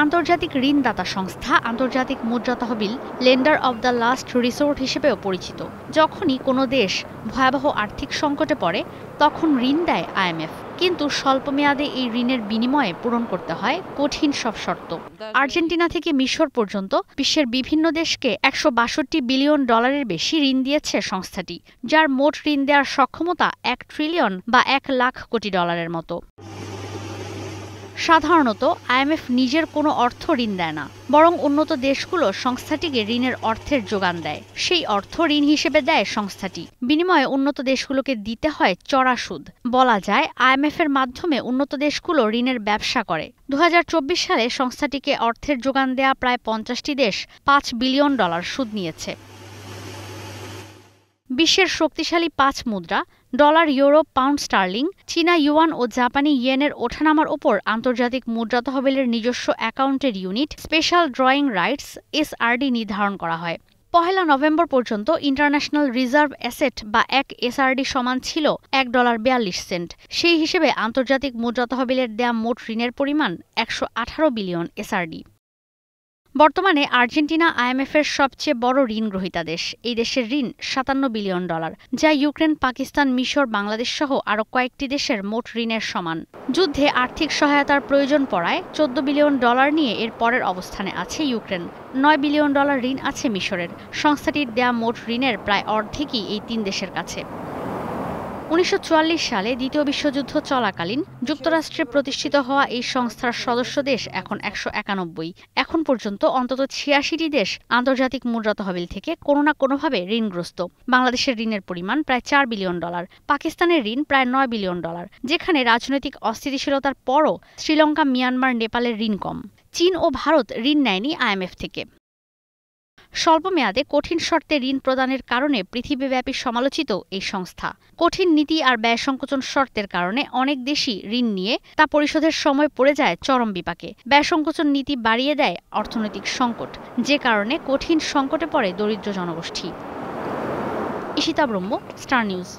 আন্তর্জাতিক ঋণদাতা সংস্থা আন্তর্জাতিক মুদ্রা তহবিল lender of the last resort হিসেবেও পরিচিত। যখনই কোনো দেশ ভয়াবহ আর্থিক সংকটে পড়ে তখন ঋণ দেয় আইএমএফ, কিন্তু স্বল্পমেয়াদে এই ঋণের বিনিময়ে পূরণ করতে হয় কঠিন সব শর্ত। আর্জেন্টিনা থেকে মিশর পর্যন্ত বিশ্বের বিভিন্ন দেশকে $162 বিলিয়ন বেশি ঋণ দিয়েছে সংস্থাটি, যার মোট ঋণ দেওয়ার সক্ষমতা $1 ট্রিলিয়ন বা $1 লাখ কোটি মতো। সাধারণত আইএমএফ নিজের কোনো অর্থ ঋণ দেয় না, বরং উন্নত দেশগুলো সংস্থাটিকে ঋণের অর্থের যোগান দেয়। সেই অর্থ ঋণ হিসেবে দেয় সংস্থাটি, বিনিময়ে উন্নত দেশগুলোকে দিতে হয় চড়া সুদ। বলা যায় আইএমএফ এর মাধ্যমে উন্নত দেশগুলো ঋণের ব্যবসা করে। 2024 সালে সংস্থাটিকে অর্থের যোগান দেয়া প্রায় 50টি দেশ $5 বিলিয়ন সুদ নিয়েছে। বিশ্বের শক্তিশালী 5 মুদ্রা ডলার, ইউরো, পাউন্ড স্টার্লিং, চীনা ইউয়ান ও জাপানি ইয়েনের ওঠানামার ওপর আন্তর্জাতিক মুদ্রা তহবিলের নিজস্ব অ্যাকাউন্টের unit special drawing rights SRD নির্ধারণ করা হয়। 1 নভেম্বর পর্যন্ত ইন্টারন্যাশনাল রিজার্ভ অ্যাসেট বা এক এসআরডি সমান ছিল $1.42। সেই হিসেবে আন্তর্জাতিক মুদ্রা তহবিলের দেয়া মোট ঋণের পরিমাণ 118 বিলিয়ন এসআরডি। বর্তমানে আর্জেন্টিনা আইএমএফ এর সবচেয়ে বড় ঋণ গ্রহীতা দেশ। এই দেশের ঋণ $57 বিলিয়ন, যা ইউক্রেন, পাকিস্তান, মিশর, বাংলাদেশ সহ আরও কয়েকটি দেশের মোট ঋণের সমান। যুদ্ধে আর্থিক সহায়তার প্রয়োজন পড়ায় $14 বিলিয়ন নিয়ে এর পরের অবস্থানে আছে ইউক্রেন। $9 বিলিয়ন ঋণ আছে মিশরের। সংস্থাটির দেয়া মোট ঋণের প্রায় অর্ধেকই এই 3 দেশের কাছে। 1944 সালে দ্বিতীয় বিশ্বযুদ্ধ চলাকালীন যুক্তরাষ্ট্রে প্রতিষ্ঠিত হওয়া এই সংস্থার সদস্য দেশ এখন 191। এখন পর্যন্ত অন্তত 86টি দেশ আন্তর্জাতিক মুদ্রা তহবিল থেকে কোনো না কোনোভাবে ঋণগ্রস্ত। বাংলাদেশের ঋণের পরিমাণ প্রায় $4 বিলিয়ন, পাকিস্তানের ঋণ প্রায় $9 বিলিয়ন, যেখানে রাজনৈতিক অস্থিতিশীলতার পরও শ্রীলঙ্কা, মিয়ানমার, নেপালের ঋণ কম। চীন ও ভারত ঋণ নেয়নি আইএমএফ থেকে। স্বল্পমেয়াদে কঠিন শর্তে ঋণ প্রদানের কারণে পৃথিবীব্যাপী সমালোচিত এই সংস্থা। কঠিন নীতি আর ব্যয় সংকোচন শর্তের কারণে অনেক দেশই ঋণ নিয়ে তা পরিশোধের সময় পড়ে যায় চরম বিপাকে। ব্যয় সংকোচন নীতি বাড়িয়ে দেয় অর্থনৈতিক সংকট, যে কারণে কঠিন সংকটে পড়ে দরিদ্র জনগোষ্ঠী। ঈশিতা ব্রহ্ম, স্টার নিউজ।